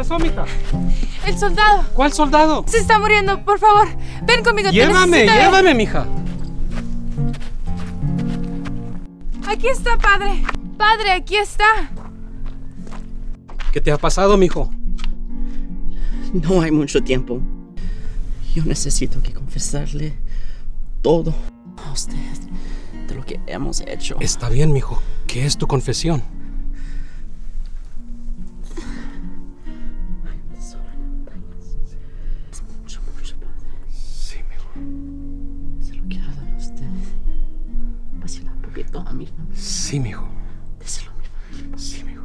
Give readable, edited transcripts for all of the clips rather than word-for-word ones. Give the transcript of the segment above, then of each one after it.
pasó, mija? El soldado. ¿Cuál soldado? Se está muriendo, por favor. Ven conmigo. Llévame, mija. Aquí está, padre. Padre, aquí está. ¿Qué te ha pasado, mijo? No hay mucho tiempo. Yo necesito que confesarle todo a usted de lo que hemos hecho. Está bien, mijo. ¿Qué es tu confesión? Es mucho, padre. Sí, mijo. Se lo quiero dar a usted. Pásela un poquito a mi familia. Sí, mijo. Déselo a mi familia. Sí, mijo.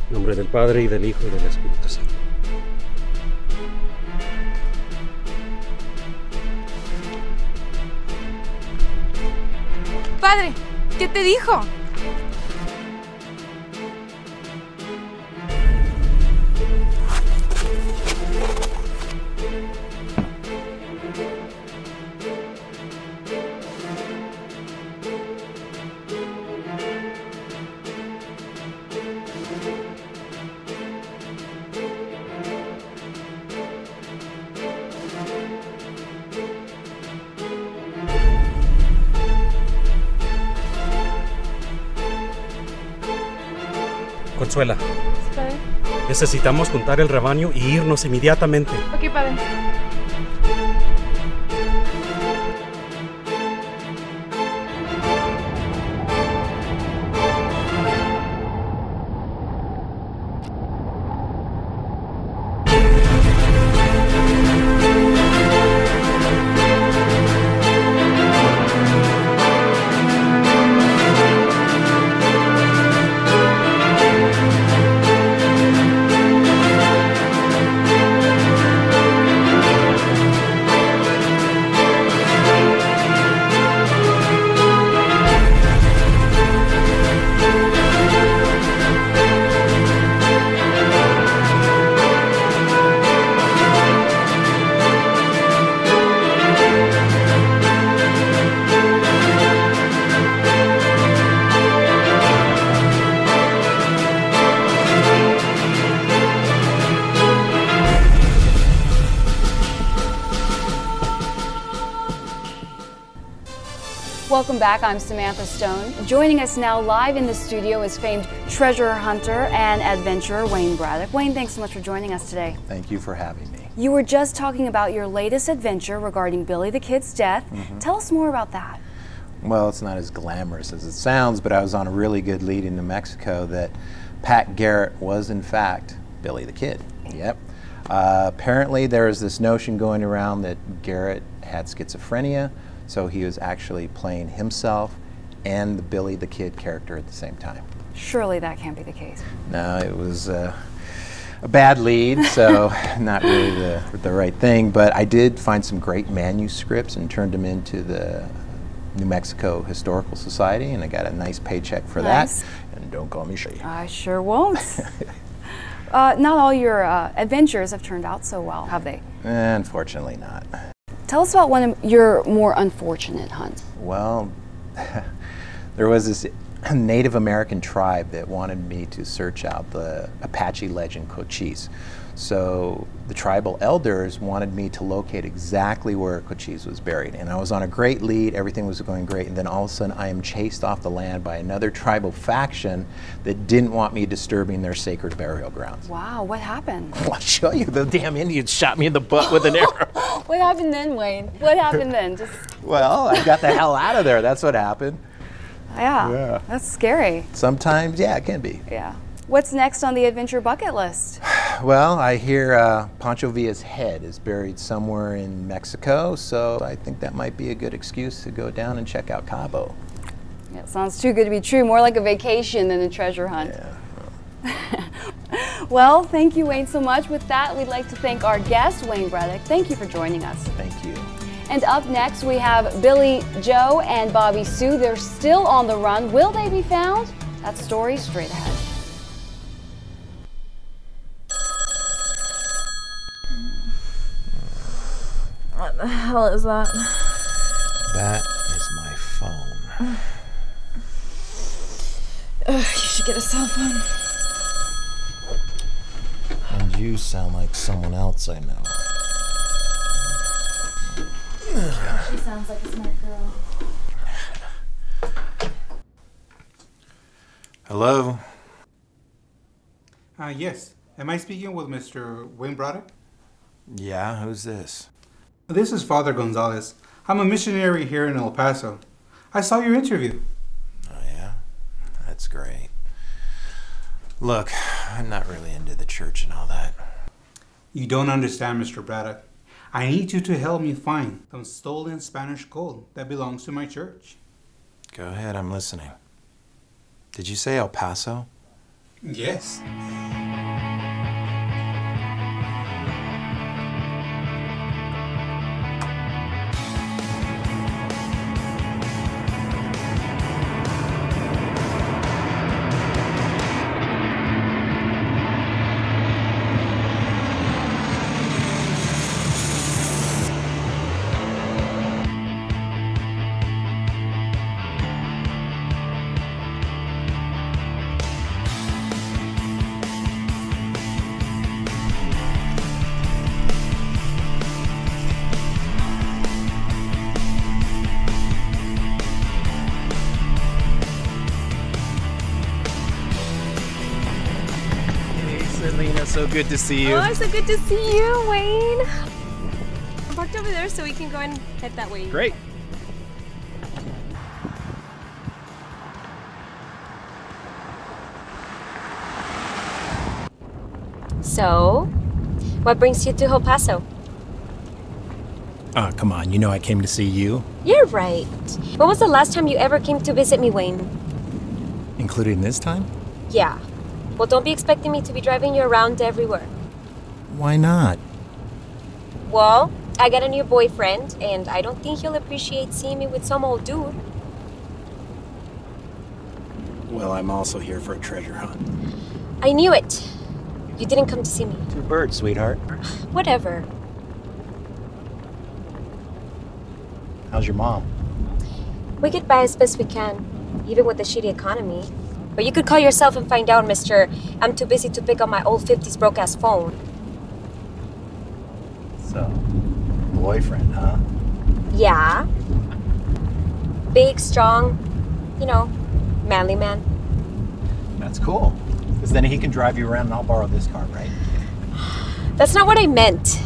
En nombre del Padre, y del Hijo, y del Espíritu Santo. Padre, ¿qué te dijo? Consuela, Sí, padre. necesitamos juntar el rebaño y irnos inmediatamente. Ok, padre. Welcome back, I'm Samantha Stone. Joining us now live in the studio is famed treasure hunter and adventurer Wayne Braddock. Wayne, thanks so much for joining us today. Thank you for having me. You were just talking about your latest adventure regarding Billy the Kid's death. Tell us more about that. Well, it's not as glamorous as it sounds, but I was on a really good lead in New Mexico that Pat Garrett was in fact Billy the Kid. Yep. Apparently there was this notion going around that Garrett had schizophrenia, so he was actually playing himself and the Billy the Kid character at the same time. Surely that can't be the case. No, it was a bad lead, so not really the right thing, but I did find some great manuscripts and turned them into the New Mexico Historical Society, and I got a nice paycheck for that. And don't call me Shay. I sure won't. Not all your adventures have turned out so well, have they? Unfortunately not. Tell us about one of your more unfortunate hunts. Well, there was this Native American tribe that wanted me to search out the Apache legend Cochise. So the tribal elders wanted me to locate exactly where Cochise was buried. And I was on a great lead, everything was going great, and then all of a sudden I am chased off the land by another tribal faction that didn't want me disturbing their sacred burial grounds. Wow, what happened? I'll show you. The damn Indians shot me in the butt with an arrow. What happened then, Wayne? What happened then? Well, I got the hell out of there. That's what happened. Yeah, that's scary. Sometimes, yeah, it can be. Yeah. What's next on the adventure bucket list? Well, I hear Pancho Villa's head is buried somewhere in Mexico, so I think that might be a good excuse to go down and check out Cabo. Yeah, it sounds too good to be true. More like a vacation than a treasure hunt. Yeah. Well, thank you, Wayne, so much. With that, we'd like to thank our guest, Wayne Braddock. Thank you for joining us. Thank you. And up next, we have Billy Joe and Bobby Sue. They're still on the run. Will they be found? That story straight ahead. What the hell is that? That is my phone. You should get a cell phone. And you sound like someone else I know. She sounds like a smart girl. Hello? Yes. Am I speaking with Mr. Wayne Braddock? Yeah, who's this? This is Father Gonzalez. I'm a missionary here in El Paso. I saw your interview. Oh, yeah? That's great. Look, I'm not really into the church and all that. You don't understand, Mr. Braddock. I need you to help me find some stolen Spanish gold that belongs to my church. Go ahead, I'm listening. Did you say El Paso? Yes. Selena, so good to see you. Oh, so good to see you, Wayne. I'm parked over there so we can go and head that way. Great. So, what brings you to El Paso? Oh, come on, you know I came to see you, You're right. When was the last time you ever came to visit me, Wayne? including this time? Yeah. Well, don't be expecting me to be driving you around everywhere. Why not? Well, I got a new boyfriend, and I don't think he'll appreciate seeing me with some old dude. Well, I'm also here for a treasure hunt. I knew it. You didn't come to see me. Two birds, sweetheart. Whatever. How's your mom? We get by as best we can, even with the shitty economy. But you could call yourself and find out, mister. I'm too busy to pick up my old 50s broke-ass phone. So, boyfriend, huh? Yeah. Big, strong, you know, manly man. That's cool. Because then he can drive you around and I'll borrow this car, right? That's not what I meant.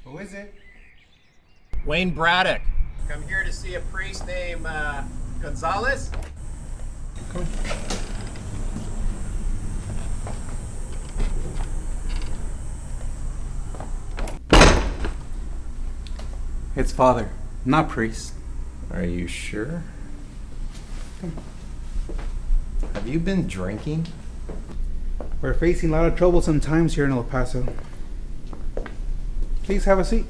Who is it? Wayne Braddock. I'm here to see a priest named Gonzalez. It's Father, not priest. Are you sure? Have you been drinking? We're facing a lot of troublesome times here in El Paso. Please have a seat.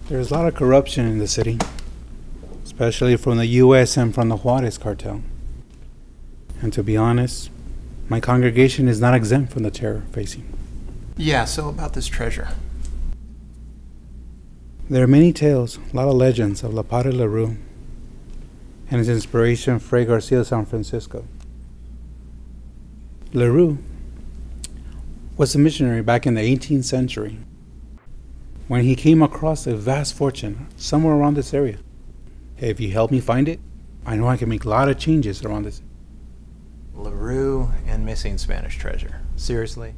There's a lot of corruption in the city, especially from the U.S. and from the Juarez cartel. And to be honest, my congregation is not exempt from the terror facing. Yeah, so about this treasure. There are many tales, a lot of legends of La Padre LaRue and his inspiration, Fray Garcia de San Francisco. LaRue was a missionary back in the 18th century when he came across a vast fortune somewhere around this area. Hey, if you help me find it, I know I can make a lot of changes around this. LaRue and missing Spanish treasure. Seriously?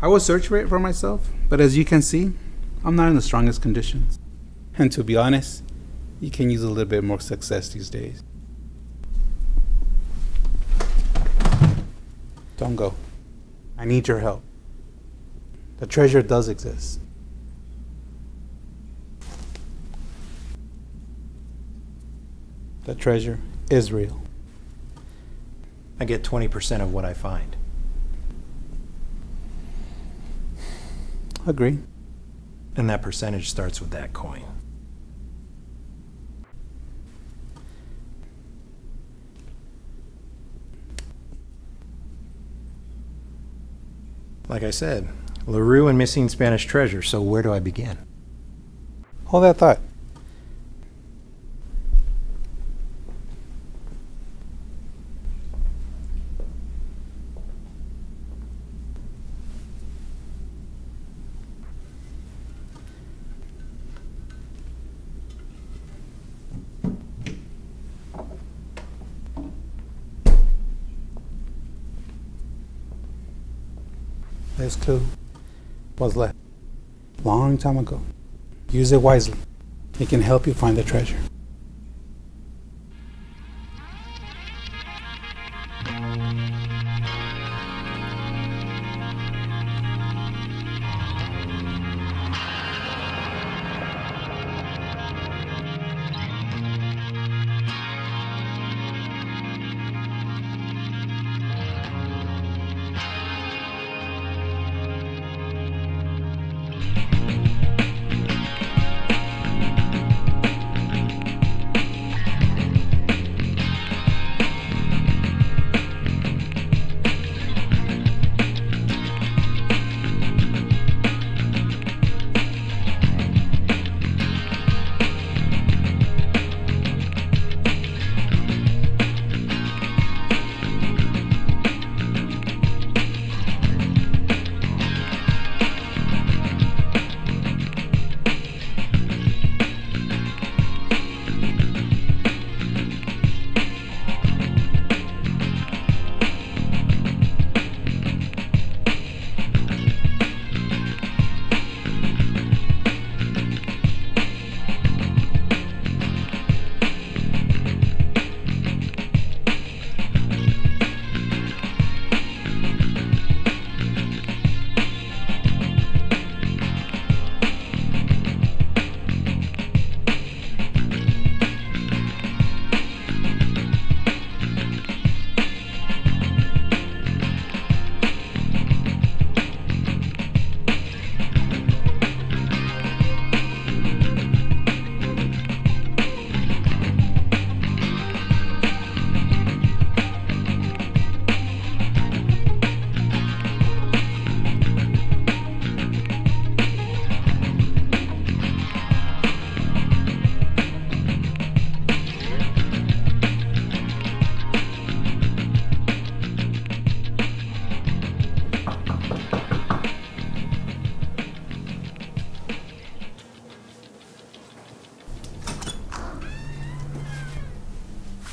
I will search for it for myself, but as you can see, I'm not in the strongest conditions. And to be honest, you can use a little bit more success these days. Don't go. I need your help. The treasure does exist. The treasure is real. I get 20% of what I find. Agree. And that percentage starts with that coin. Like I said, LaRue and missing Spanish treasure, so where do I begin? Hold that thought. This clue was left long time ago. Use it wisely. It can help you find the treasure.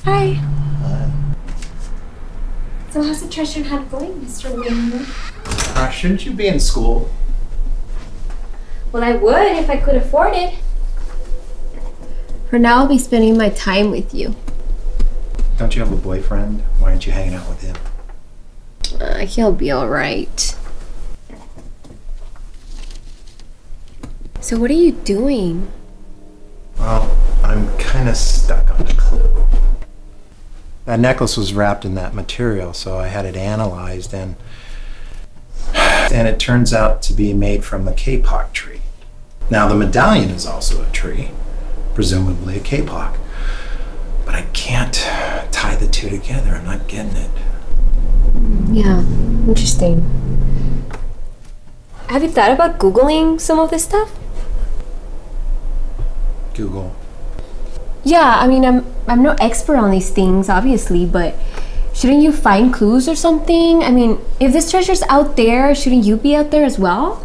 Hi. So how's the treasure hunt going, Mr. Wayne? Shouldn't you be in school? Well, I would if I could afford it. For now, I'll be spending my time with you. Don't you have a boyfriend? Why aren't you hanging out with him? He'll be alright. So what are you doing? Well, I'm kind of stuck on a clue. That necklace was wrapped in that material, so I had it analyzed, and it turns out to be made from the kapok tree. Now, the medallion is also a tree, presumably a kapok, but I can't tie the two together. I'm not getting it. Yeah, interesting. Have you thought about Googling some of this stuff? Google. Yeah, I mean, I'm no expert on these things, obviously, but shouldn't you find clues or something? I mean, if this treasure's out there, shouldn't you be out there as well?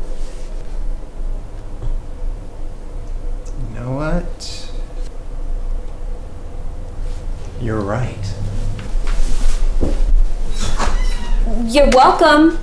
You know what? You're right. You're welcome.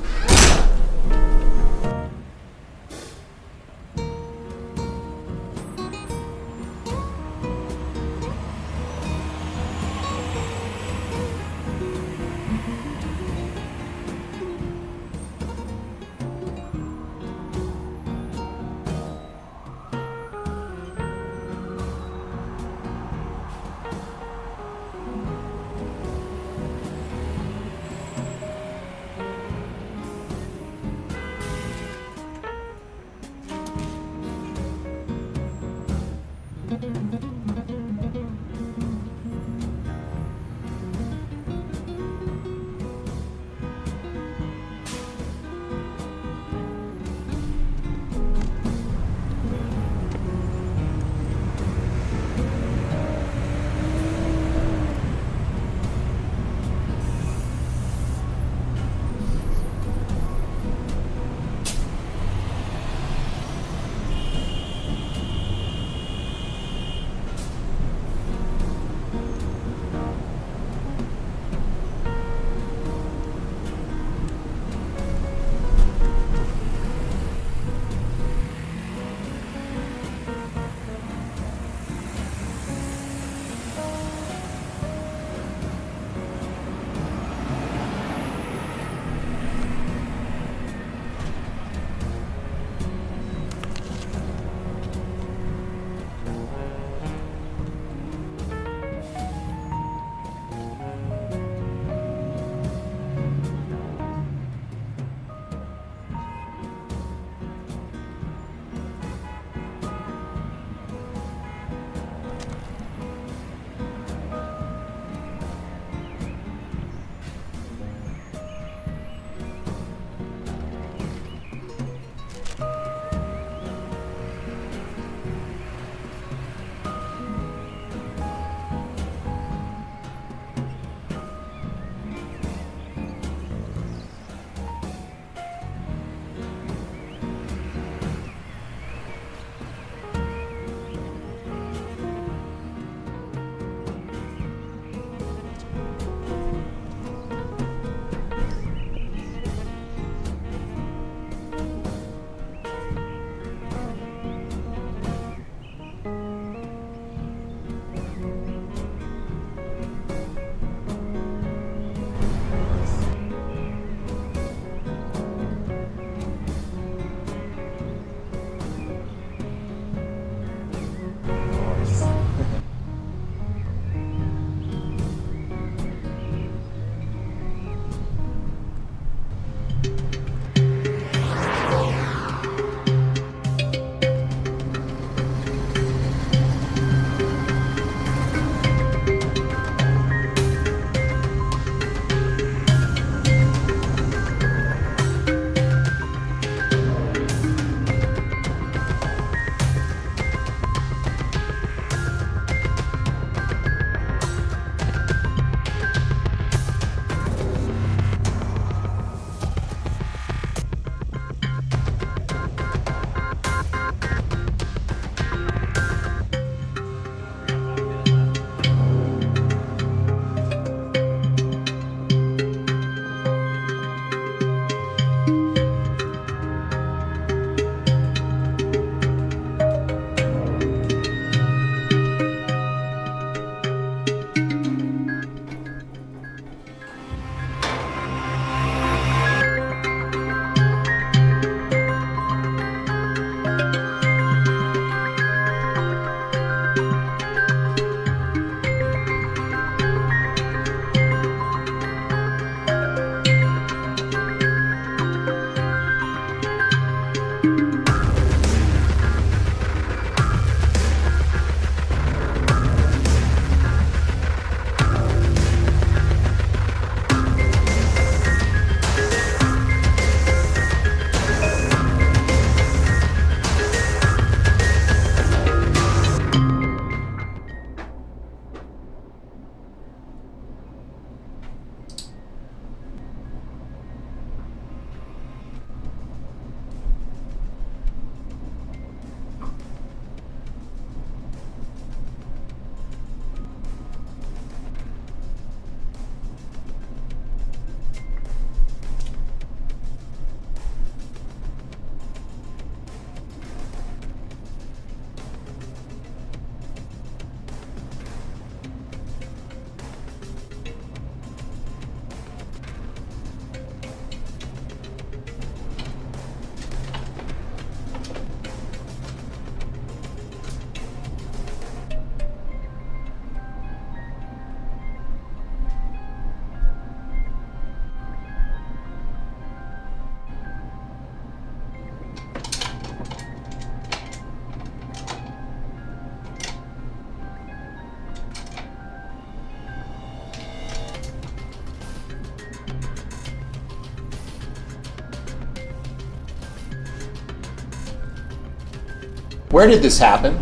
Where did this happen?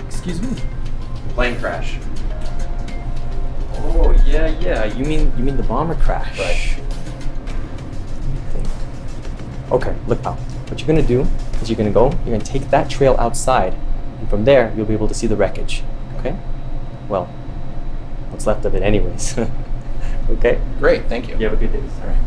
Excuse me? Plane crash. Oh, yeah. You mean the bomber crash? Right. Okay, look pal. What you're gonna do is you're gonna take that trail outside, and from there you'll be able to see the wreckage. Okay? Well, what's left of it anyways. Okay? Great, thank you. You have a good day. All right.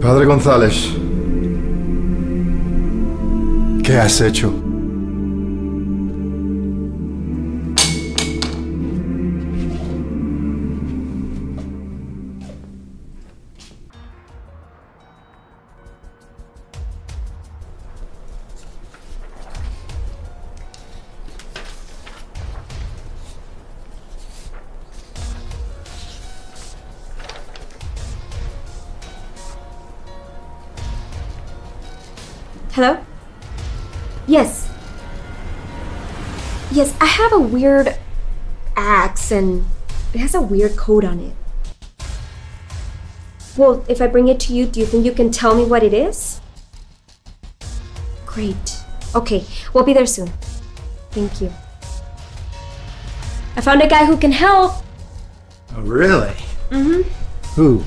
Padre González, ¿qué has hecho? Hello? Yes. Yes, I have a weird axe and it has a weird code on it. Well, if I bring it to you, do you think you can tell me what it is? Great. Okay, we'll be there soon. Thank you. I found a guy who can help. Oh, really? Mm-hmm. Who?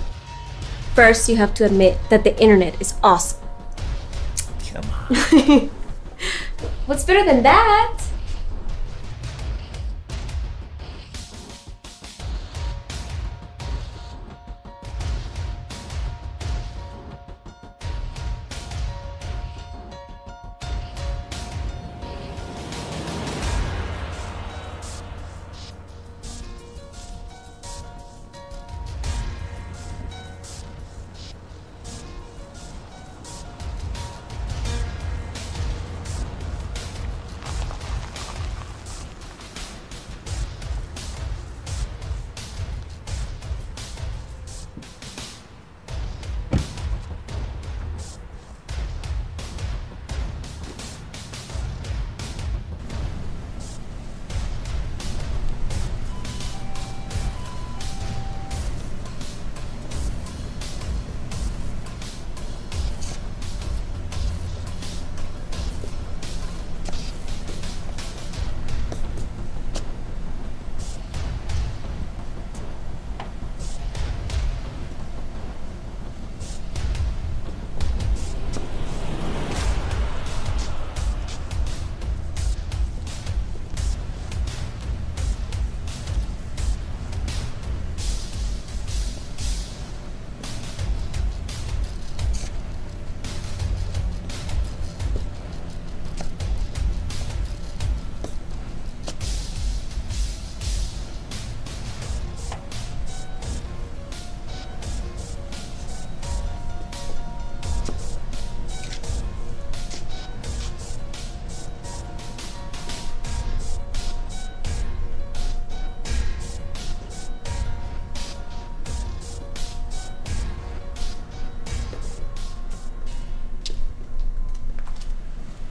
First, you have to admit that the internet is awesome. Come on. What's better than that?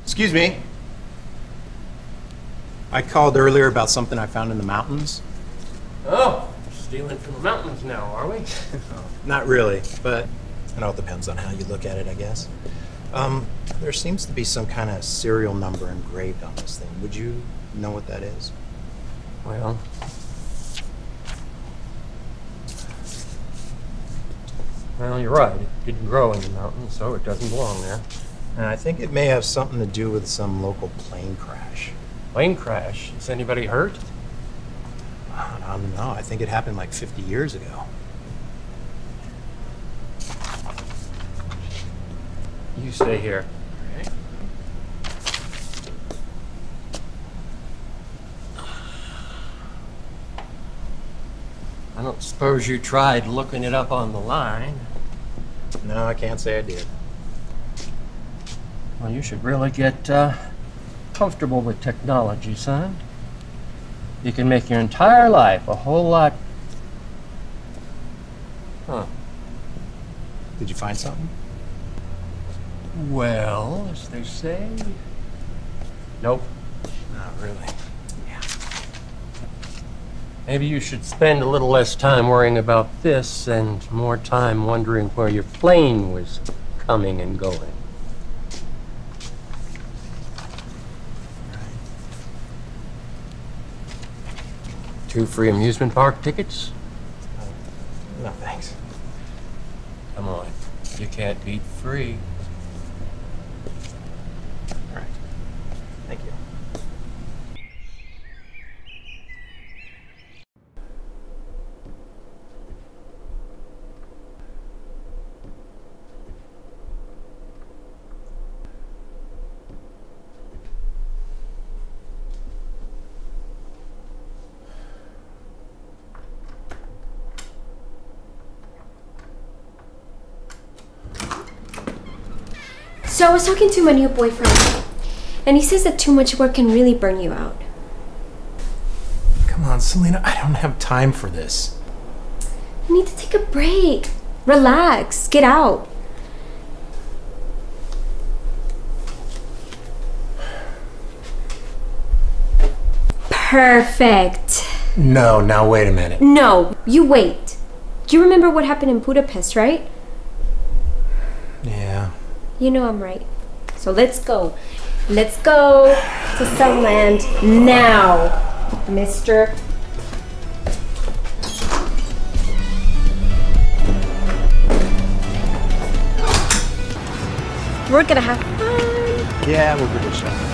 Excuse me. I called earlier about something I found in the mountains. Oh, stealing from the mountains now, are we? Not really, but it all depends on how you look at it, I guess. There seems to be some kind of serial number engraved on this thing. Would you know what that is? Well, you're right. It didn't grow in the mountains, so it doesn't belong there. And I think it may have something to do with some local plane crash. Plane crash? Is anybody hurt? I don't know. I think it happened like 50 years ago. You stay here. Okay. I don't suppose you tried looking it up on the line? No, I can't say I did. Well, you should really get comfortable with technology, son. You can make your entire life a whole lot... Huh. Did you find something? Well, as they say... Nope. Not really. Yeah. Maybe you should spend a little less time worrying about this and more time wondering where your plane was coming and going. 2 free amusement park tickets? No, thanks. Come on. You can't beat free. All right. Thank you. So I was talking to my new boyfriend, and he says that too much work can really burn you out. Come on, Selena, I don't have time for this. You need to take a break. Relax. Get out. Perfect. No, now wait a minute. No, you wait. Do you remember what happened in Budapest, right? Yeah. You know I'm right. So let's go. Let's go to Sunland now, Mr. We're gonna have fun. Yeah, we'll give it a shot.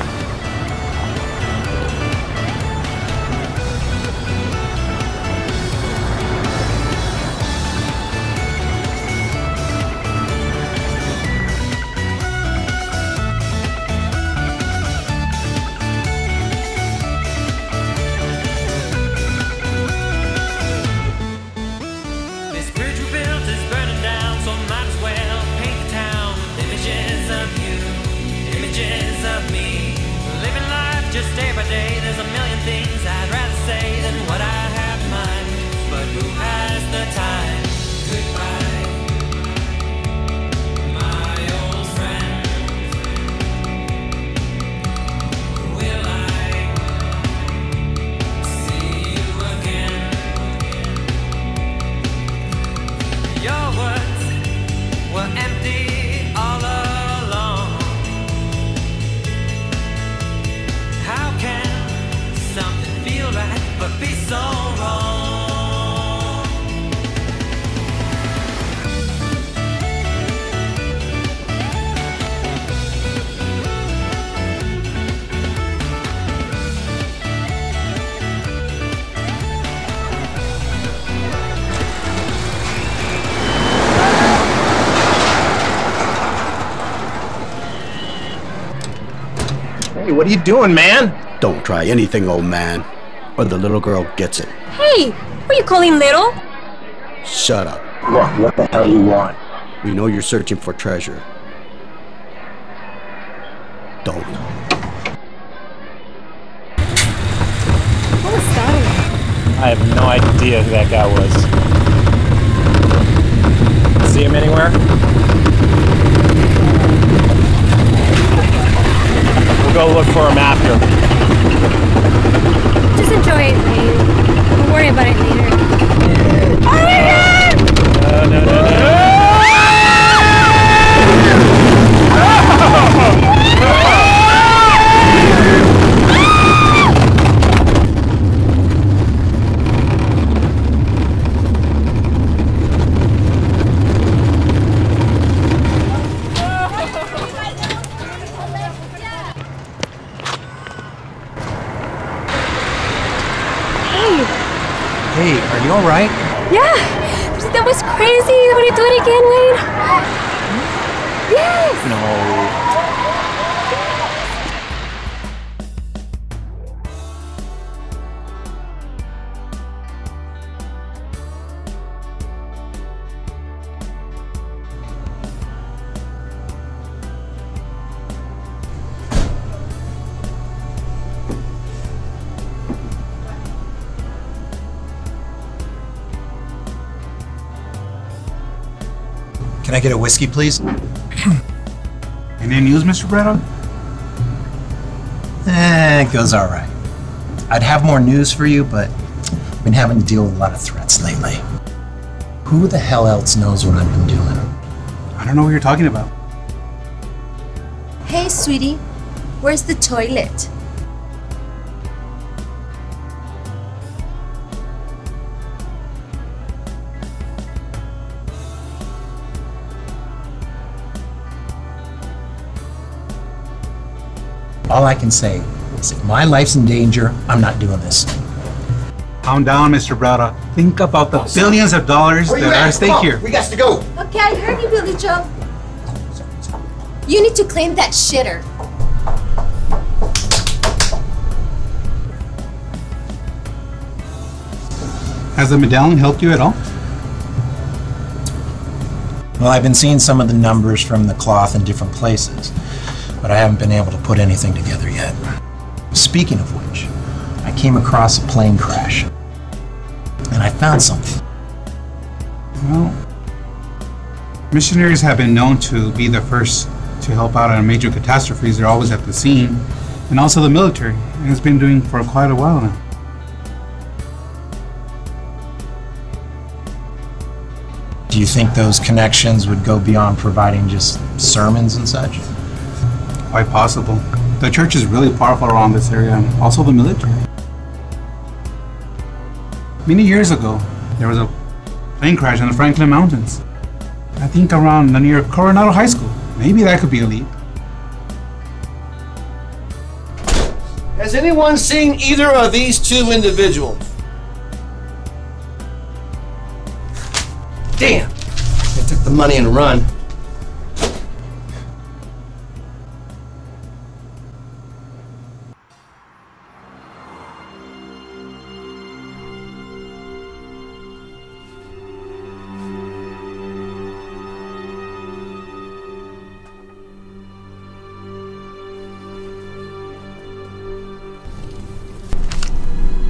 Just day by day, there's a million things I'd rather say than what I have in mind. But who has the time? Goodbye, my old friend. Will I see you again? Your words were empty all along. How can something feel right but be so wrong? Hey, what are you doing, man? Don't try anything, old man, or the little girl gets it. Hey, what are you calling little? Shut up. Look, what the hell you want? We know you're searching for treasure. Don't. What was that? I have no idea who that guy was. See him anywhere? We'll go look for a map here. Just enjoy it, Wayne. We'll worry about it later. Oh my God! No. Hey, are you alright? Yeah, that was crazy. You want to do it again, Wayne? Yes! No. Can I get a whiskey, please? Any news, Mr. Braddock? It goes all right. I'd have more news for you, but I've been having to deal with a lot of threats lately. Who the hell else knows what I've been doing? I don't know what you're talking about. Hey, sweetie, where's the toilet? All I can say is if my life's in danger, I'm not doing this. Calm down, Mr. Braddock. Think about the billions of dollars that are at stake here. We got to go. Okay, I heard you, Billy Joe. You need to claim that shitter. Has the medallion helped you at all? Well, I've been seeing some of the numbers from the cloth in different places, but I haven't been able to put anything together yet. Speaking of which, I came across a plane crash, and I found something. Well, missionaries have been known to be the first to help out on major catastrophes. They're always at the scene, and also the military, and it's been doing for quite a while now. Do you think those connections would go beyond providing just sermons and such? Quite possible. The church is really powerful around this area, and also the military. Many years ago, there was a plane crash in the Franklin Mountains. I think around near Coronado High School. Maybe that could be a lead. Has anyone seen either of these two individuals? Damn! They took the money and run.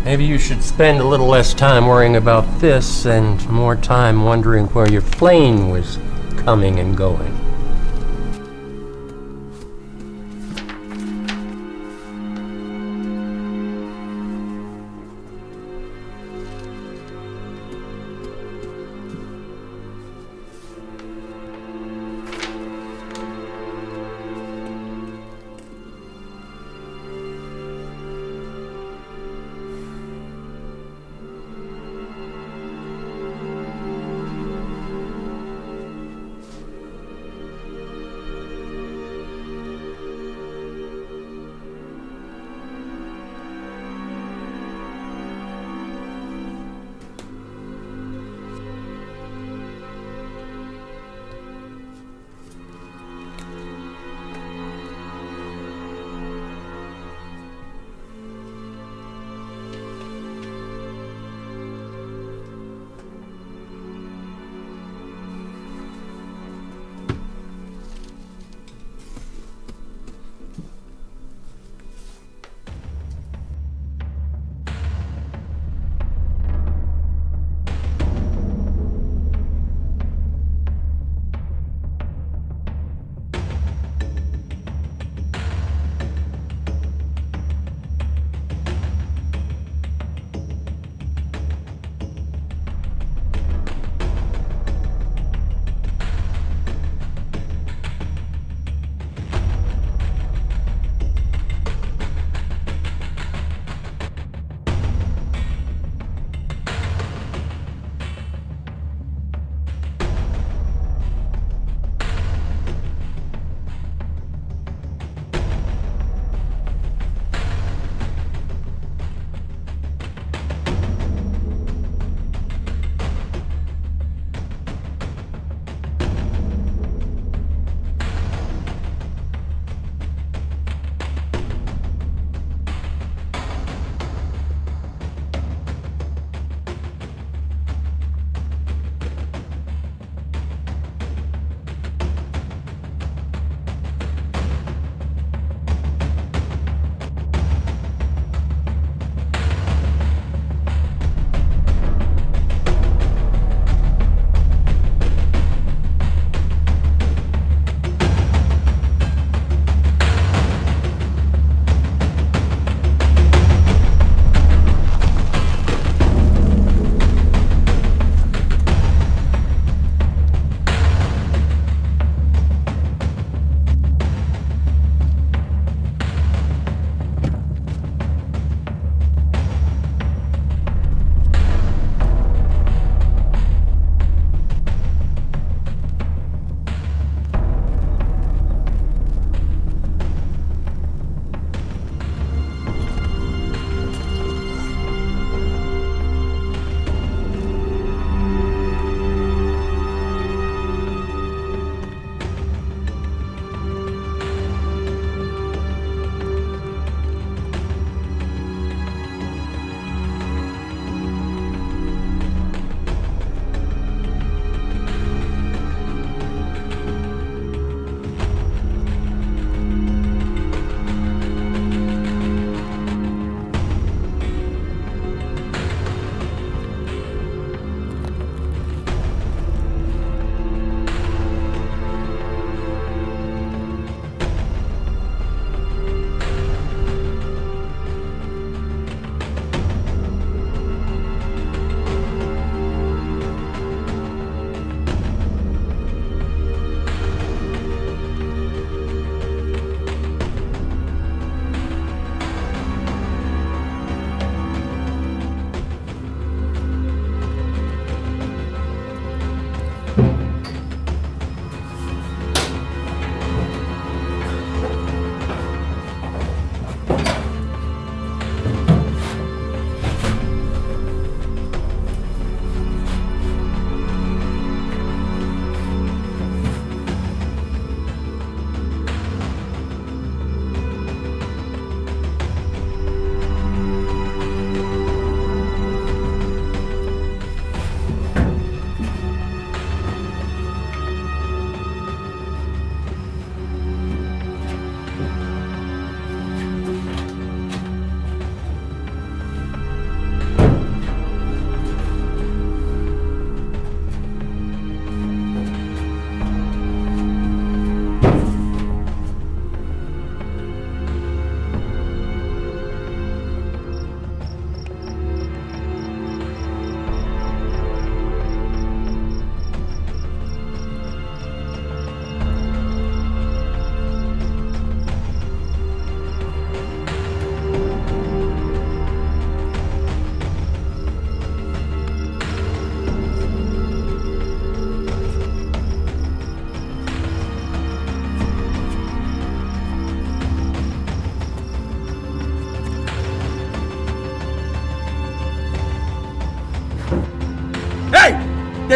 Maybe you should spend a little less time worrying about this and more time wondering where your plane was coming and going.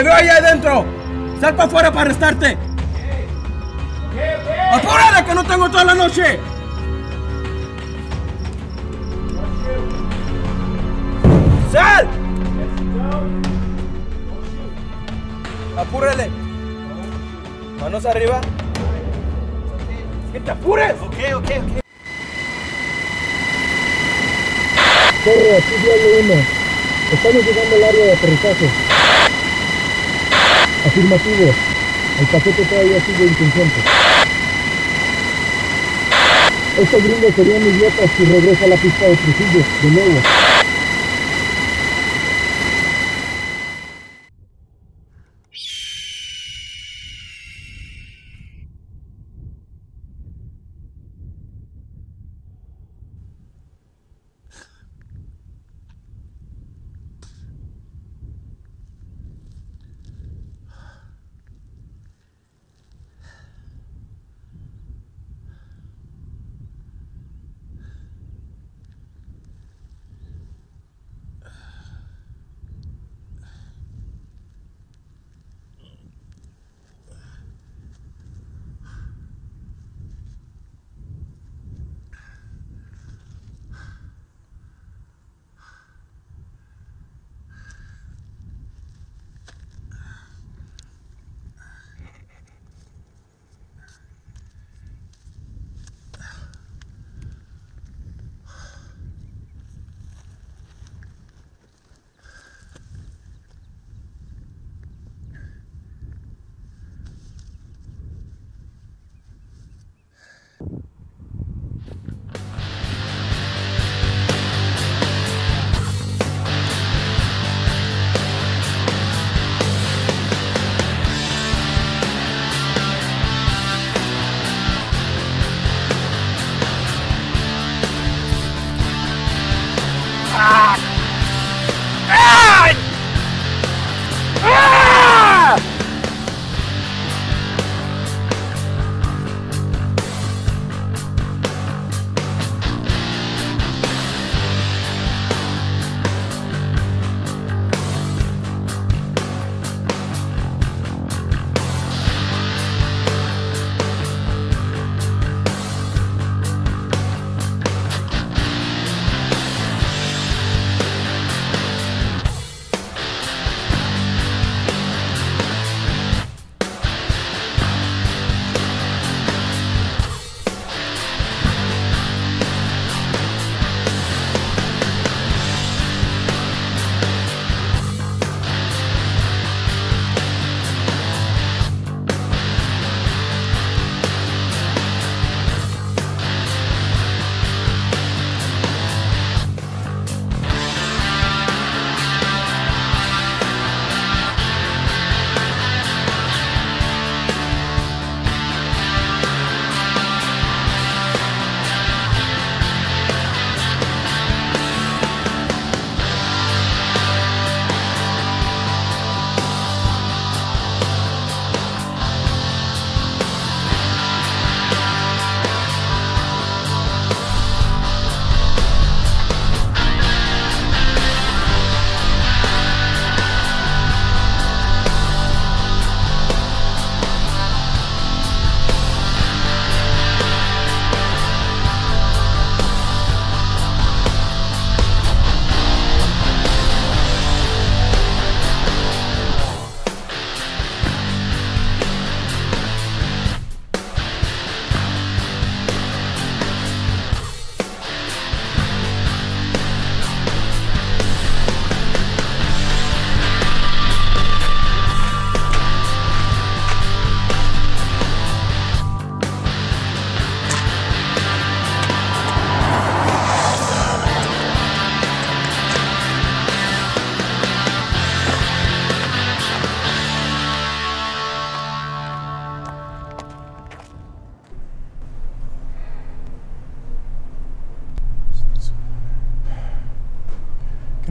¡Te veo allá adentro! ¡Sal para afuera para arrestarte! ¡Apúrale que no tengo toda la noche! ¡Sal! ¡Apúrale! Manos arriba. ¡Que te apures! Ok. Corre, aquí Diablo 1. Estamos llegando al área de aterrizaje. Afirmativo. El paquete todavía sigue inconsciente. Estos gringos serían idiotas si regresa a la pista de Trujillo, de nuevo.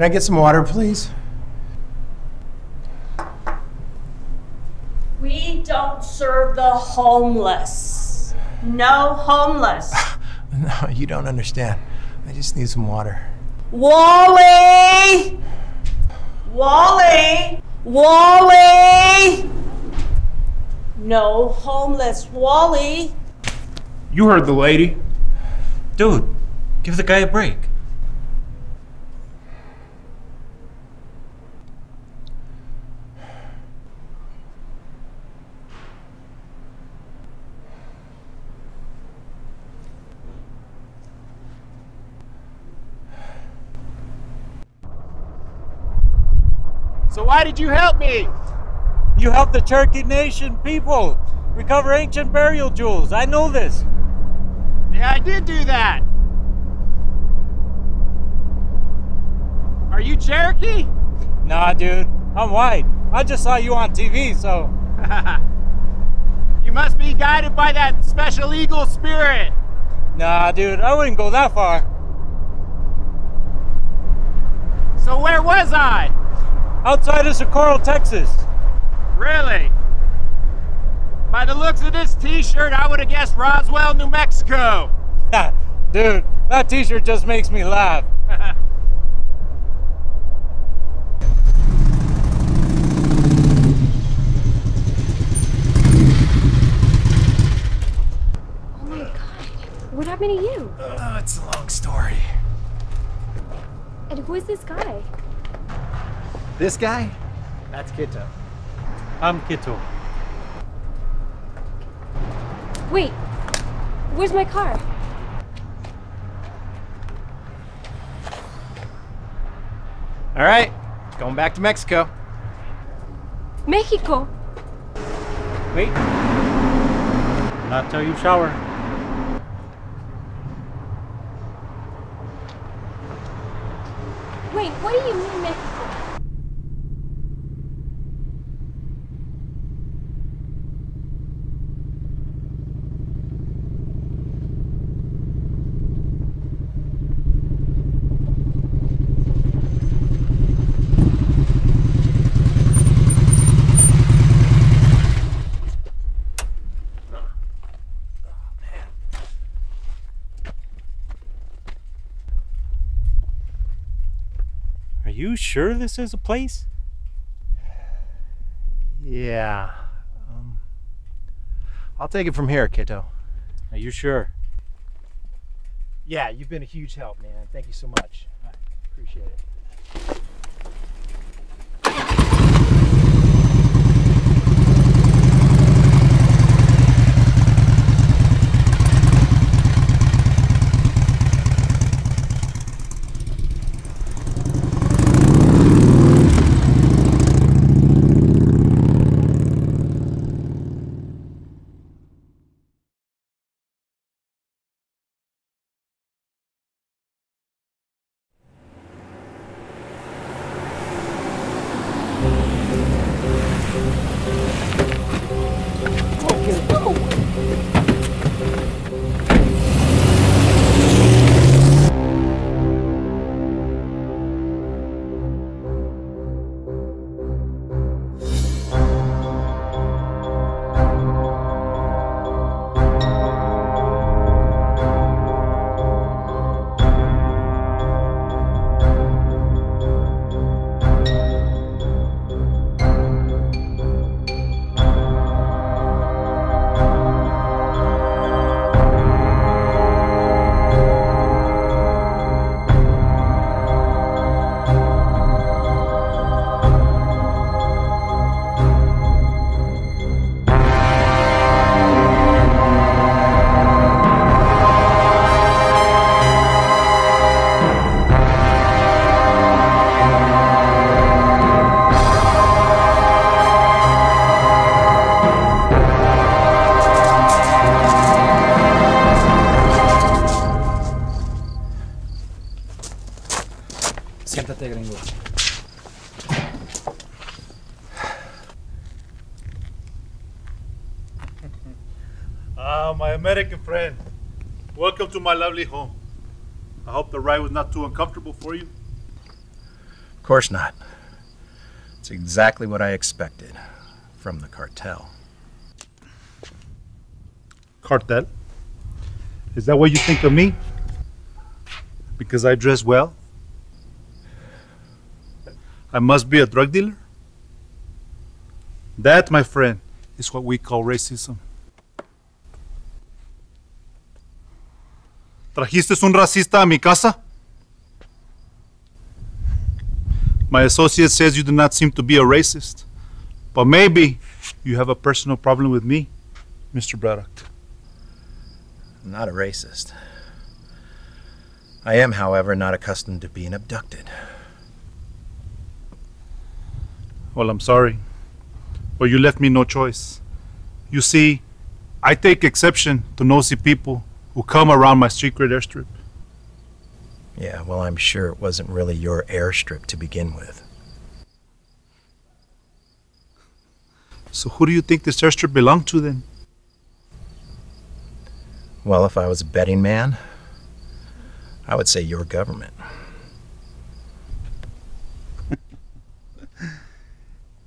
Can I get some water, please? We don't serve the homeless. No homeless. No, you don't understand. I just need some water. Wally! Wally! Wally! No homeless, Wally. You heard the lady. Dude, give the guy a break. So why did you help me? You helped the Cherokee Nation people recover ancient burial jewels. I know this. Yeah, I did do that. Are you Cherokee? Nah, dude. I'm white. I just saw you on TV, so... You must be guided by that special eagle spirit. Nah, dude. I wouldn't go that far. So where was I? Outside of Socorro, Texas. Really? By the looks of this t-shirt, I would have guessed Roswell, New Mexico. Dude, that t-shirt just makes me laugh. Oh my god. What happened to you? It's a long story. And who is this guy? This guy? That's Kito. I'm Kito. Wait, where's my car? All right, going back to Mexico. Mexico? Wait. Not till you shower. Wait, what do you mean Mexico? Are you sure this is a place? Yeah. I'll take it from here, Kito. Are you sure? Yeah, you've been a huge help, man. Thank you so much. Appreciate it. Siéntate, gringo. My American friend, welcome to my lovely home. I hope the ride was not too uncomfortable for you. Of course not. It's exactly what I expected from the cartel. Cartel? Is that what you think of me? Because I dress well? I must be a drug dealer? That, my friend, is what we call racism. ¿Trajiste un racista a mi casa? My associate says you do not seem to be a racist, but maybe you have a personal problem with me, Mr. Braddock. I'm not a racist. I am, however, not accustomed to being abducted. Well, I'm sorry, but you left me no choice. You see, I take exception to nosy people who come around my secret airstrip. Yeah, well, I'm sure it wasn't really your airstrip to begin with. So who do you think this airstrip belonged to then? Well, if I was a betting man, I would say your government.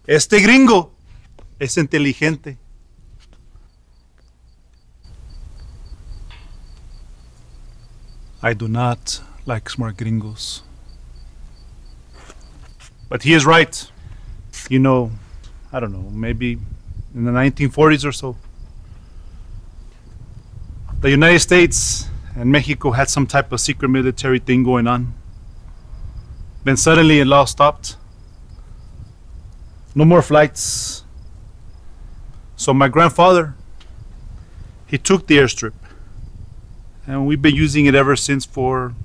Este gringo es inteligente. I do not like smart gringos. But he is right. You know, I don't know, maybe in the 1940s or so, the United States and Mexico had some type of secret military thing going on. Then suddenly it all stopped. No more flights. So my grandfather, he took the airstrip, and we've been using it ever since for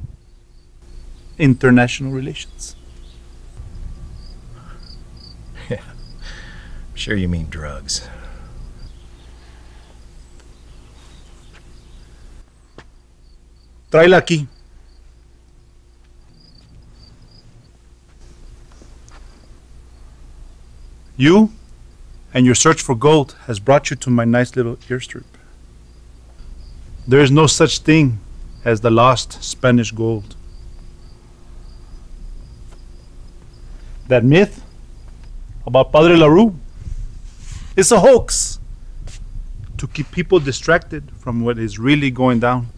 international relations. Yeah, I'm sure you mean drugs. Tráela aquí. You and your search for gold has brought you to my nice little airstrip. There is no such thing as the lost Spanish gold. That myth about Padre LaRue is a hoax to keep people distracted from what is really going down.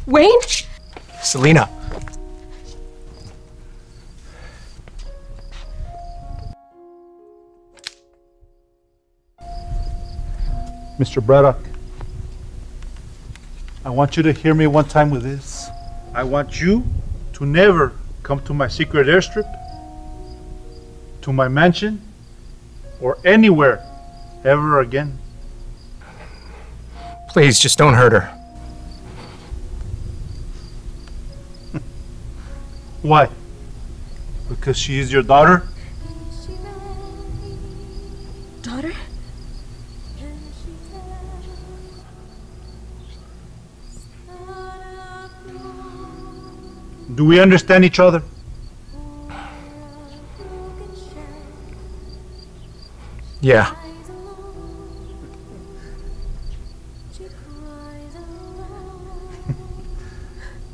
Wayne? Selena. Mr. Braddock, I want you to hear me one time with this. I want you to never come to my secret airstrip, to my mansion, or anywhere ever again. Please, just don't hurt her. Why? Because she is your daughter? Daughter? Do we understand each other? Yeah.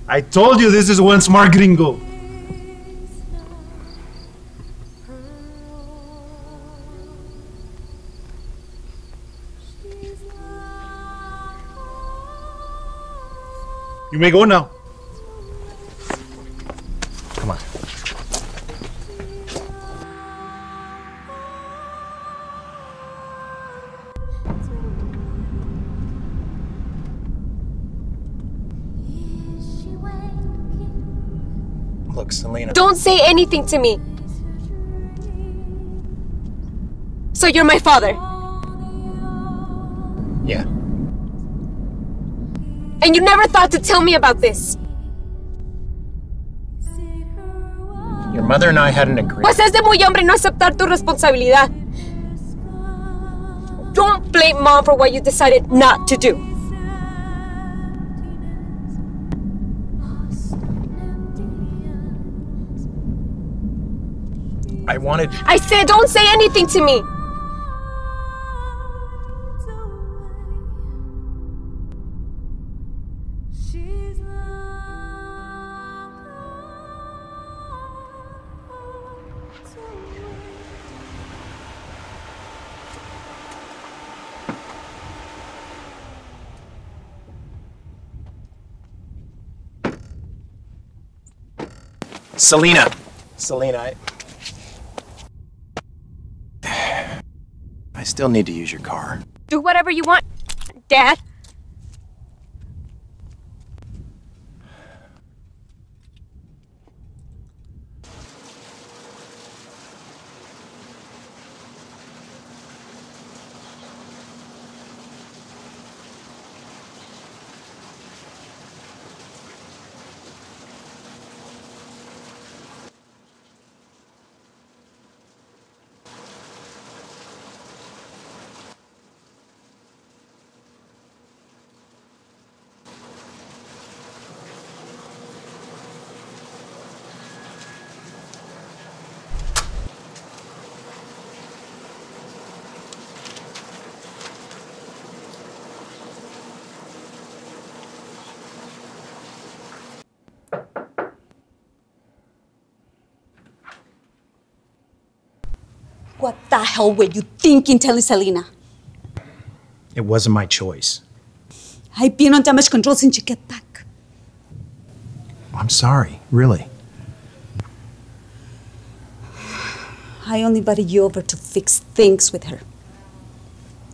I told you this is one smart gringo. You may go now. Come on. Look, Selena. Don't say anything to me. So you're my father? Yeah. And you never thought to tell me about this? Your mother and I had an agreement. Pues es de muy hombre no aceptar tu responsabilidad. Don't blame Mom for what you decided not to do. I said don't say anything to me. Selena. Selena, still need to use your car. Do whatever you want, Dad. What the hell were you thinking telling Selena? It wasn't my choice. I've been on damage control since you get back. I'm sorry, really. I only invited you over to fix things with her.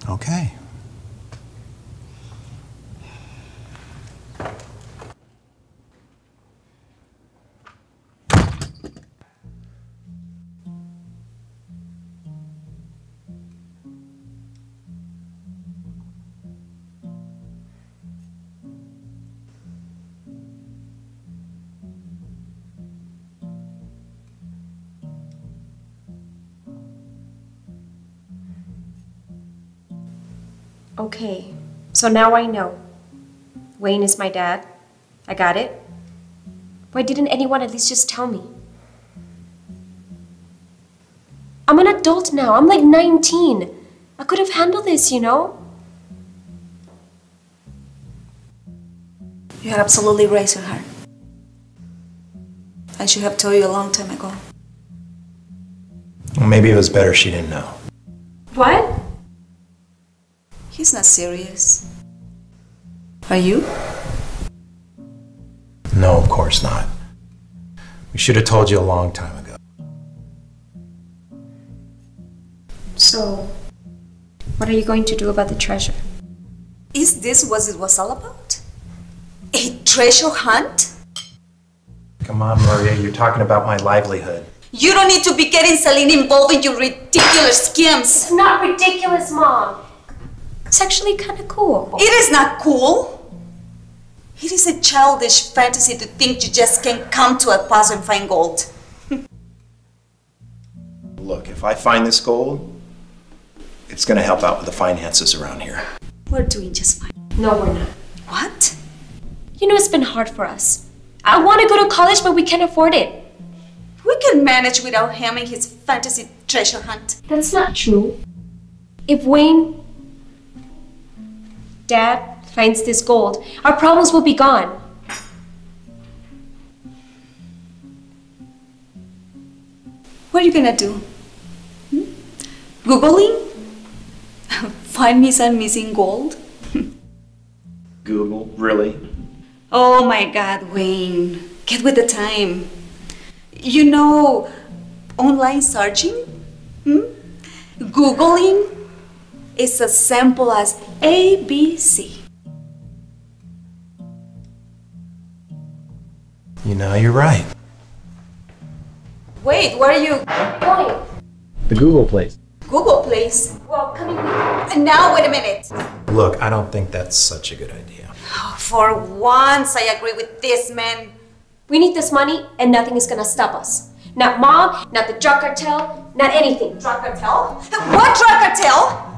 Okay. Okay, so now I know. Wayne is my dad. I got it. Why didn't anyone at least just tell me? I'm an adult now. I'm like 19. I could have handled this, you know? You had absolutely raised her heart. I should have told you a long time ago. Well, maybe it was better she didn't know. What? He's not serious. Are you? No, of course not. We should have told you a long time ago. So, what are you going to do about the treasure? Is this what it was all about? A treasure hunt? Come on, Maria, you're talking about my livelihood. You don't need to be getting Selena involved in your ridiculous schemes. It's not ridiculous, Mom. It's actually kind of cool. It is not cool. It is a childish fantasy to think you just can come to a plaza and find gold. Look, if I find this gold, it's going to help out with the finances around here. We're doing just fine. No, we're not. What? You know it's been hard for us. I want to go to college, but we can't afford it. We can manage without him and his fantasy treasure hunt. That's not true. If Wayne, Dad, finds this gold, our problems will be gone. What are you gonna do? Googling? Find me some missing gold? Google, really? Oh my God, Wayne. Get with the time. You know, online searching? Googling is as simple as ABC. You know, you're right. Wait, where are you going? The Google place. Google, please. Well, coming with. Now, wait a minute. Look, I don't think that's such a good idea. For once, I agree with this man. We need this money, and nothing is gonna stop us. Not Mom, not the drug cartel, not anything. Drug cartel? What drug cartel?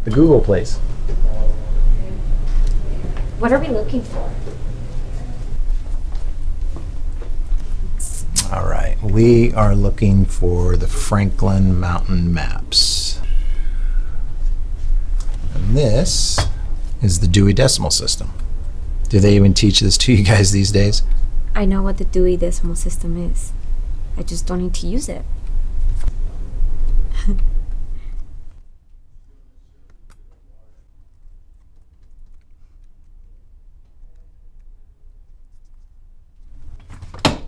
The Google place. What are we looking for? All right, we are looking for the Franklin Mountain maps. And this is the Dewey Decimal System. Do they even teach this to you guys these days? I know what the Dewey Decimal System is. I just don't need to use it.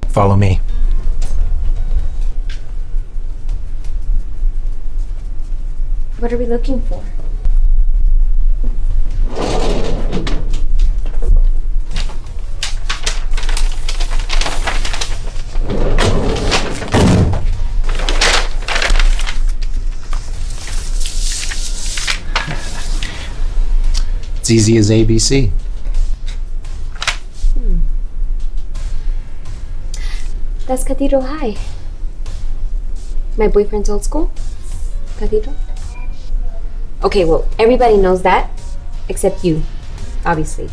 Follow me. What are we looking for? It's easy as ABC. That's Cathedral High. My boyfriend's old school? Cathedral? Okay, well, everybody knows that, except you, obviously.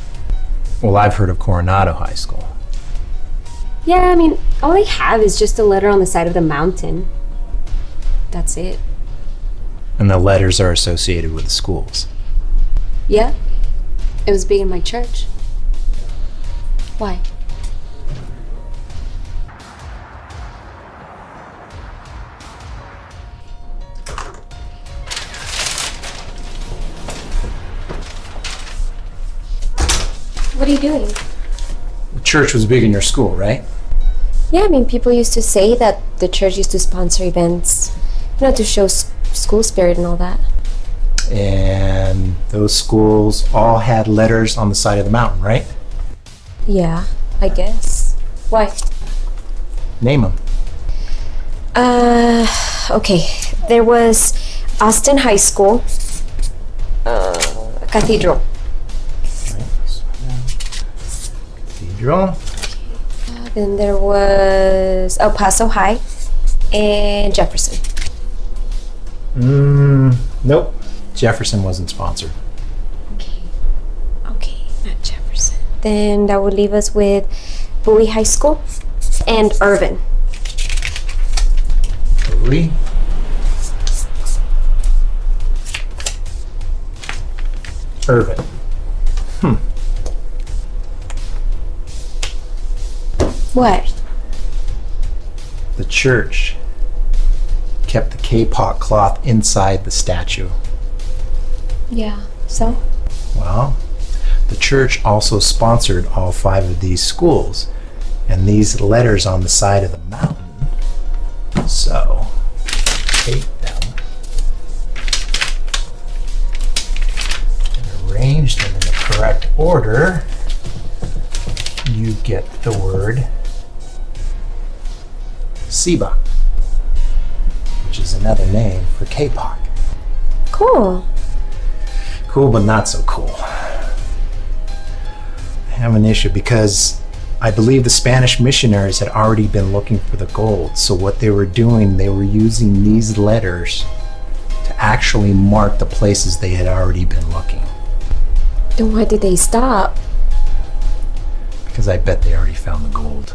Well, I've heard of Coronado High School. Yeah, I mean, all they have is just a letter on the side of the mountain. That's it. And the letters are associated with the schools. Yeah, it was big in my church. Why? What are you doing? The church was big in your school, right? Yeah, I mean, people used to say that the church used to sponsor events, you know, to show school spirit and all that. And those schools all had letters on the side of the mountain, right? Yeah, I guess. Why? Name them. Okay. There was Austin High School, Cathedral. Cathedral. Then there was El Paso High and Jefferson. Nope. Jefferson wasn't sponsored. Okay, not Jefferson. Then that would leave us with Bowie High School and Irvin. Bowie. Irvin. What? The church kept the K-pop cloth inside the statue. Yeah, so? Well, the church also sponsored all 5 of these schools, and these letters on the side of the mountain. So, take them and arrange them in the correct order. You get the word Siba, which is another name for K-pop. Cool. Cool, but not so cool. I have an issue because I believe the Spanish missionaries had already been looking for the gold. So what they were doing, they were using these letters to actually mark the places they had already been looking. Then why did they stop? Because I bet they already found the gold.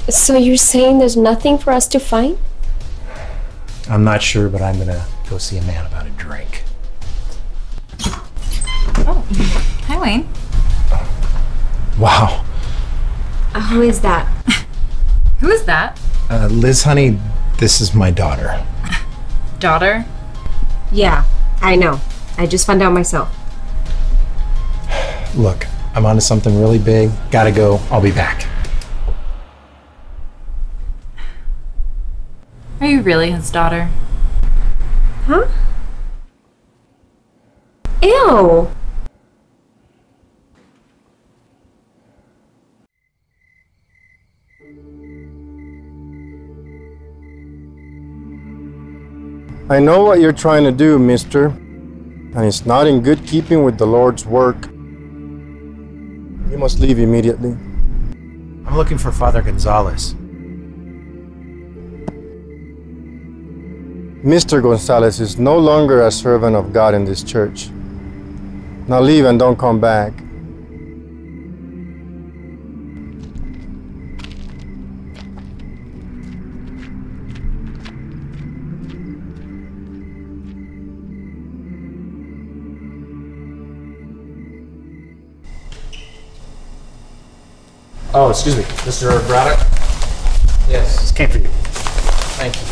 So you're saying there's nothing for us to find? I'm not sure, but I'm gonna go see a man about a drink. Oh, hi Wayne. Wow. Who is that? Who is that? Liz, honey, this is my daughter. Daughter? Yeah, I know. I just found out myself. Look, I'm onto something really big. Gotta go. I'll be back. Are you really his daughter? Huh? Ew! I know what you're trying to do, mister, and it's not in good keeping with the Lord's work. You must leave immediately. I'm looking for Father Gonzalez. Mr. Gonzalez is no longer a servant of God in this church. Now leave and don't come back. Oh, excuse me, Mr. Braddock? Yes. This came for you. Thank you.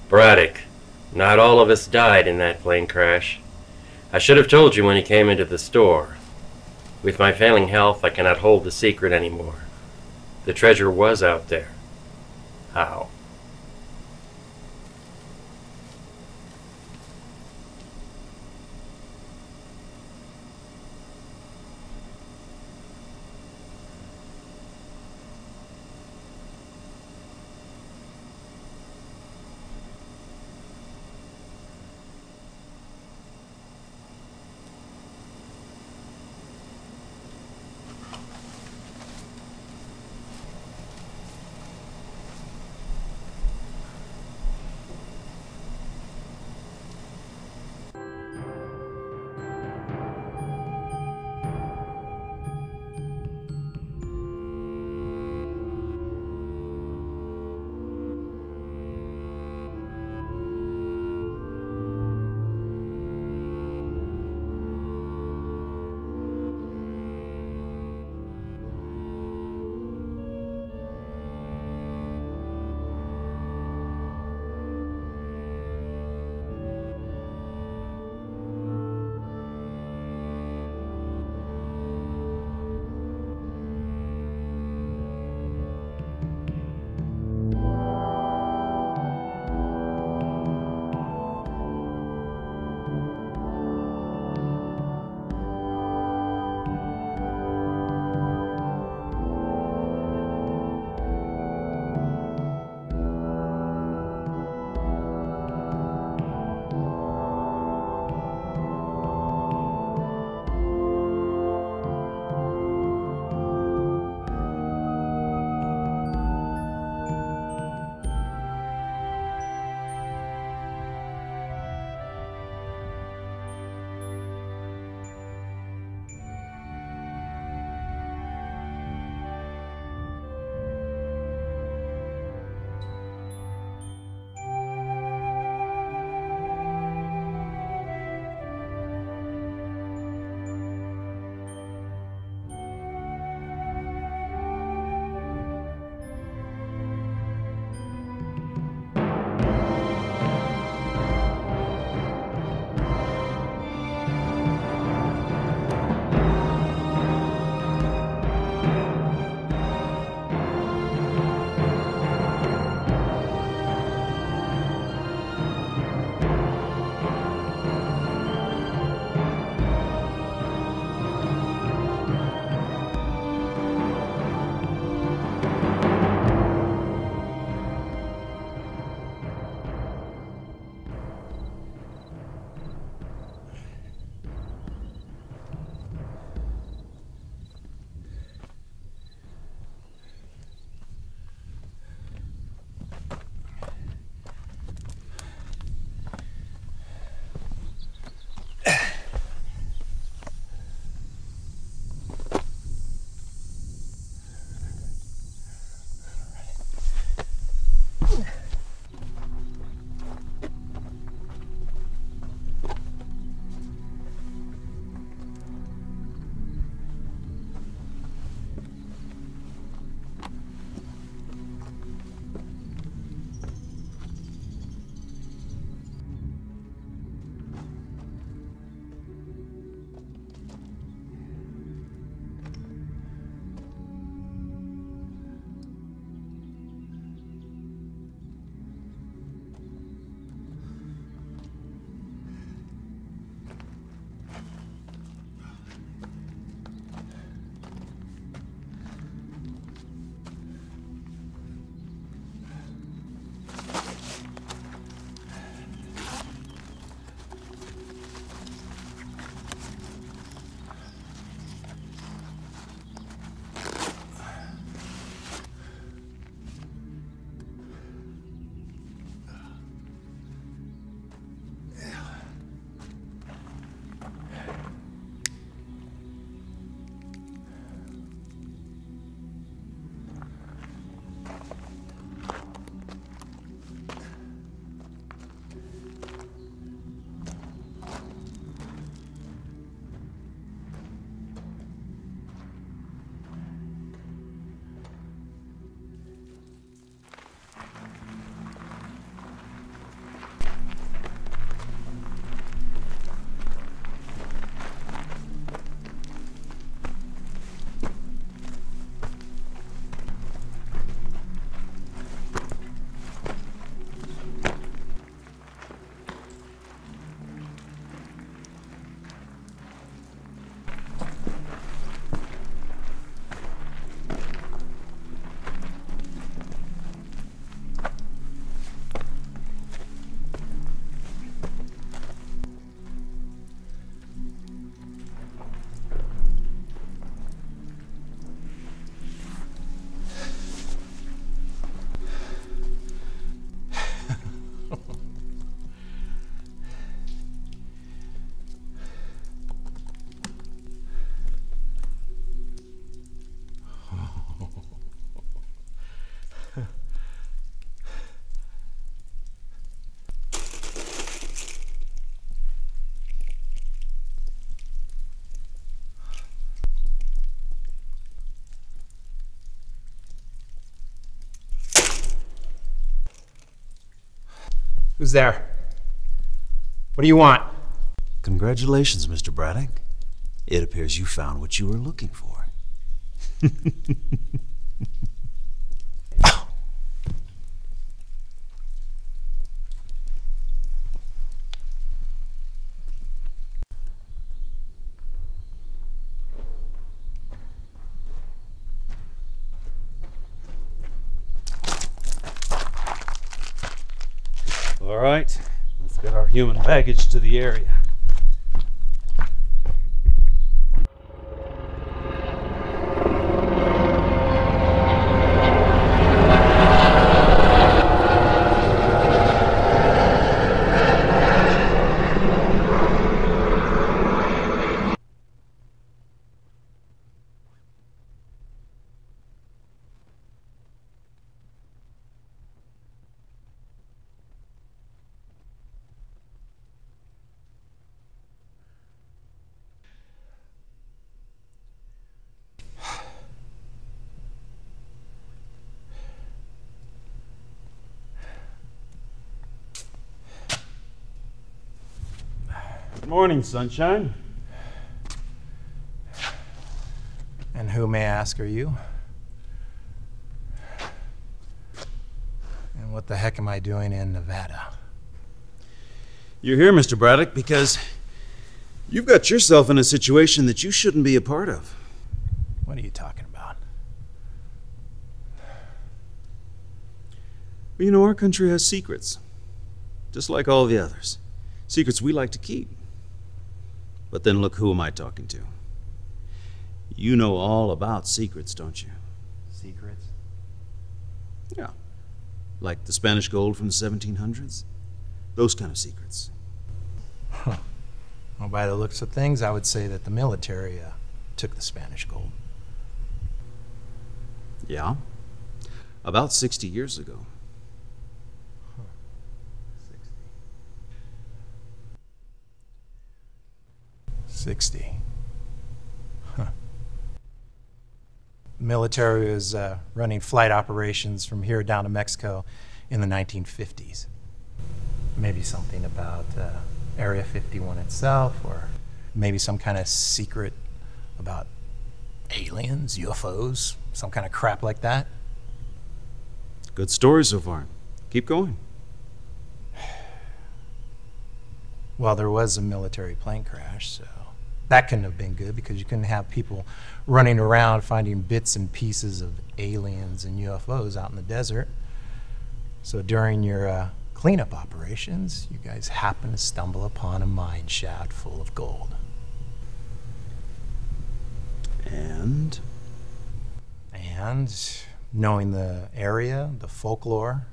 Braddock, not all of us died in that plane crash. I should have told you when he came into the store. With my failing health, I cannot hold the secret anymore. The treasure was out there. How? Who's there? What do you want? Congratulations, Mr. Braddock. It appears you found what you were looking for. All right, let's get our human baggage to the area. Good morning, sunshine. And who, may I ask, are you? And what the heck am I doing in Nevada? You're here, Mr. Braddock, because you've got yourself in a situation that you shouldn't be a part of. What are you talking about? Well, you know, our country has secrets, just like all the others. Secrets we like to keep. But then look, who am I talking to? You know all about secrets, don't you? Secrets? Yeah. Like the Spanish gold from the 1700s? Those kind of secrets. Huh. Well, by the looks of things, I would say that the military took the Spanish gold. Yeah. About 60 years ago. 60. Huh. The military was running flight operations from here down to Mexico in the 1950s. Maybe something about Area 51 itself, or maybe some kind of secret about aliens, UFOs, some kind of crap like that. Good story so far. Keep going. Well, there was a military plane crash, so that couldn't have been good, because you couldn't have people running around finding bits and pieces of aliens and UFOs out in the desert. So during your cleanup operations, you guys happened to stumble upon a mine shaft full of gold. And knowing the area, the folklore,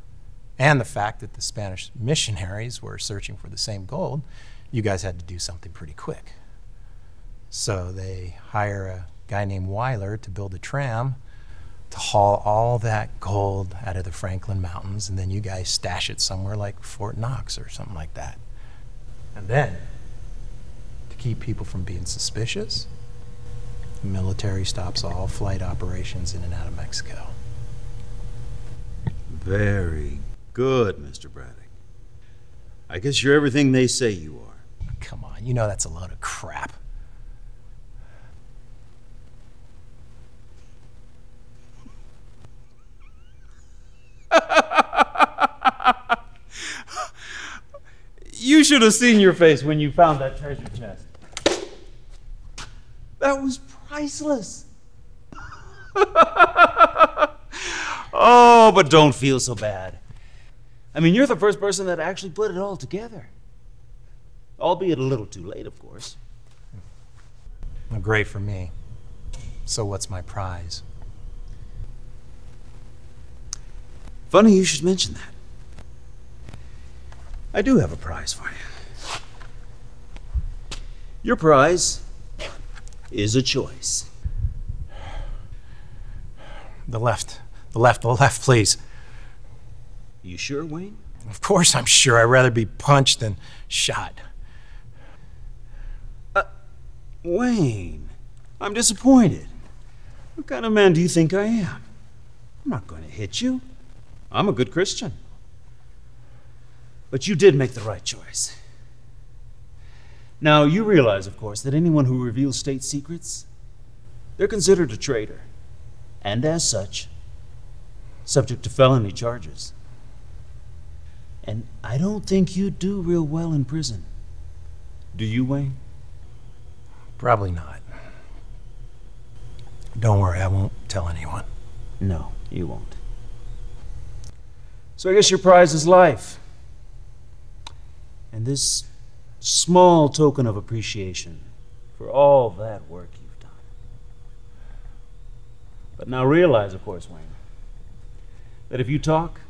and the fact that the Spanish missionaries were searching for the same gold, you guys had to do something pretty quick. So they hire a guy named Weiler to build a tram to haul all that gold out of the Franklin Mountains, and then you guys stash it somewhere like Fort Knox or something like that. And then, to keep people from being suspicious, the military stops all flight operations in and out of Mexico. very good, Mr. Braddock. I guess you're everything they say you are. Come on, you know that's a load of crap. You should have seen your face when you found that treasure chest. That was priceless. Oh, but don't feel so bad. I mean, you're the first person that actually put it all together. Albeit a little too late, of course. Well, great for me. So what's my prize? Funny you should mention that. I do have a prize for you. Your prize is a choice. The left, please. You sure, Wayne? Of course I'm sure. I'd rather be punched than shot. Wayne, I'm disappointed. What kind of man do you think I am? I'm not going to hit you. I'm a good Christian. But you did make the right choice. Now, you realize, of course, that anyone who reveals state secrets, they're considered a traitor, and as such, subject to felony charges. And I don't think you'd do real well in prison. Do you, Wayne? Probably not. Don't worry, I won't tell anyone. No, you won't. So I guess your prize is life. And this small token of appreciation for all that work you've done. But now realize, of course, Wayne, that if you talk,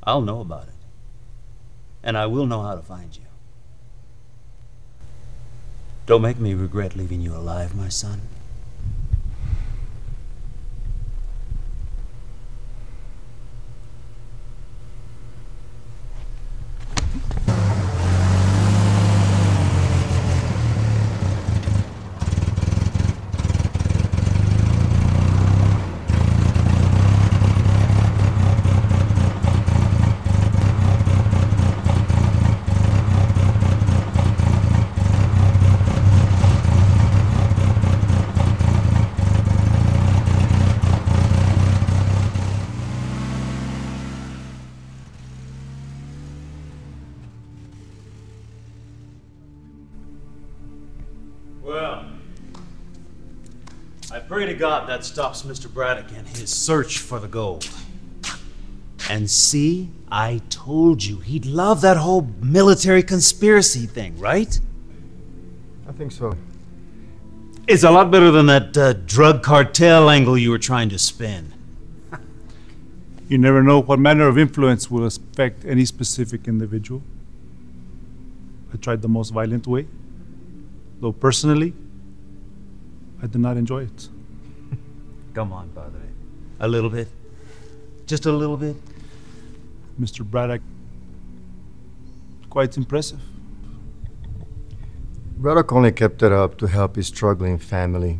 I'll know about it. And I will know how to find you. Don't make me regret leaving you alive, my son. Well, I pray to God that stops Mr. Braddock in his search for the gold. And see, I told you he'd love that whole military conspiracy thing, right? I think so. It's a lot better than that drug cartel angle you were trying to spin. You never know what manner of influence will affect any specific individual. I tried the most violent way, though personally, I did not enjoy it. Come on, Padre. A little bit. Just a little bit. Mr. Braddock, quite impressive. Braddock only kept it up to help his struggling family.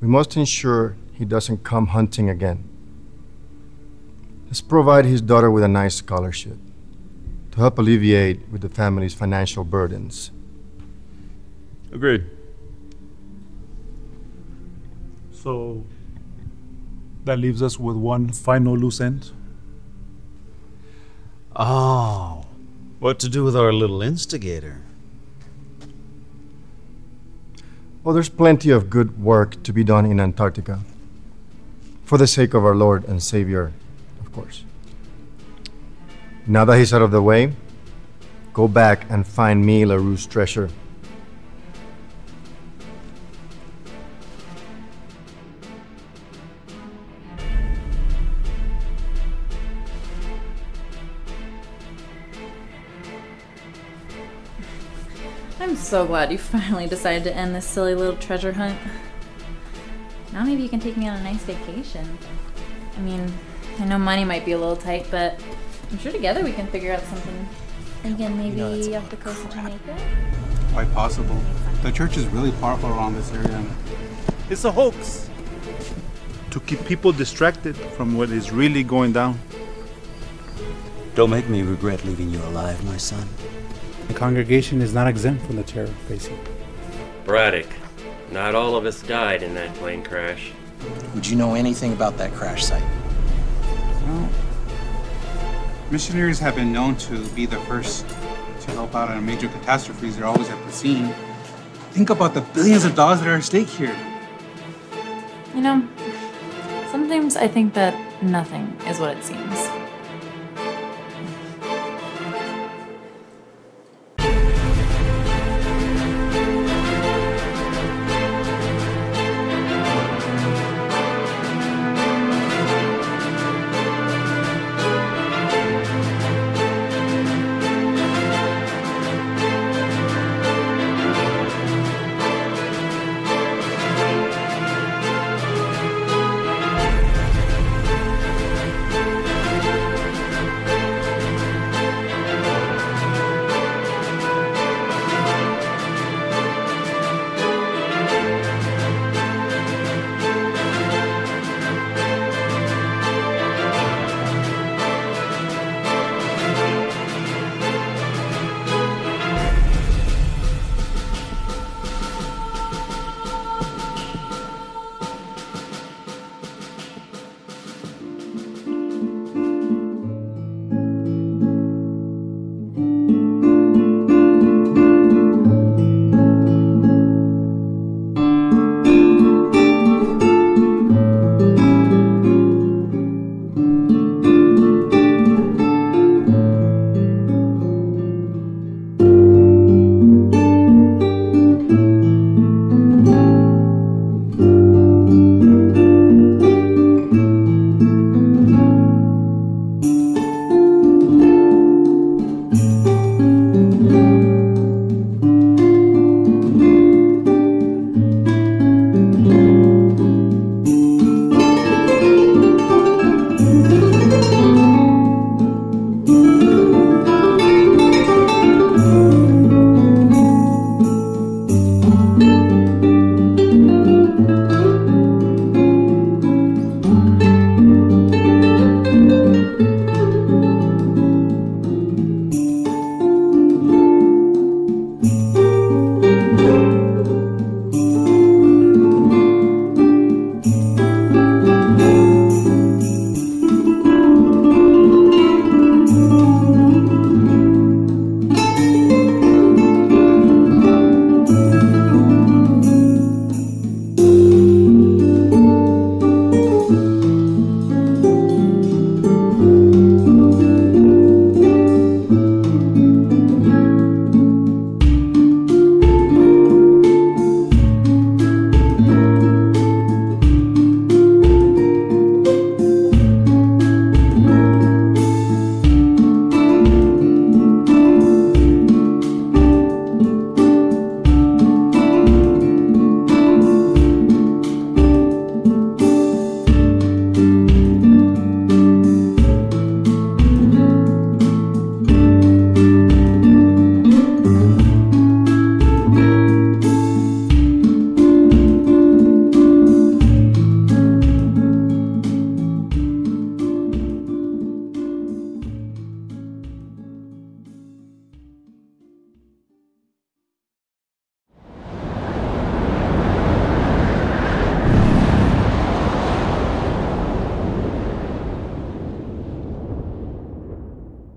We must ensure he doesn't come hunting again. Let's provide his daughter with a nice scholarship to help alleviate with the family's financial burdens. Agreed. So that leaves us with one final loose end. Oh, what to do with our little instigator? Well, there's plenty of good work to be done in Antarctica. For the sake of our Lord and Savior, of course. Now that he's out of the way, go back and find me LaRue's treasure. I'm so glad you finally decided to end this silly little treasure hunt. Now maybe you can take me on a nice vacation. I mean, I know money might be a little tight, but I'm sure together we can figure out something. Again, maybe off the coast of Jamaica? Quite possible. The church is really powerful around this area. And it's a hoax to keep people distracted from what is really going down. Don't make me regret leaving you alive, my son. The congregation is not exempt from the terror, Basie. Braddock, not all of us died in that plane crash. Would you know anything about that crash site? Well, missionaries have been known to be the first to help out on major catastrophes. They're always at the scene. Think about the billions of dollars that are at stake here. You know, sometimes I think that nothing is what it seems.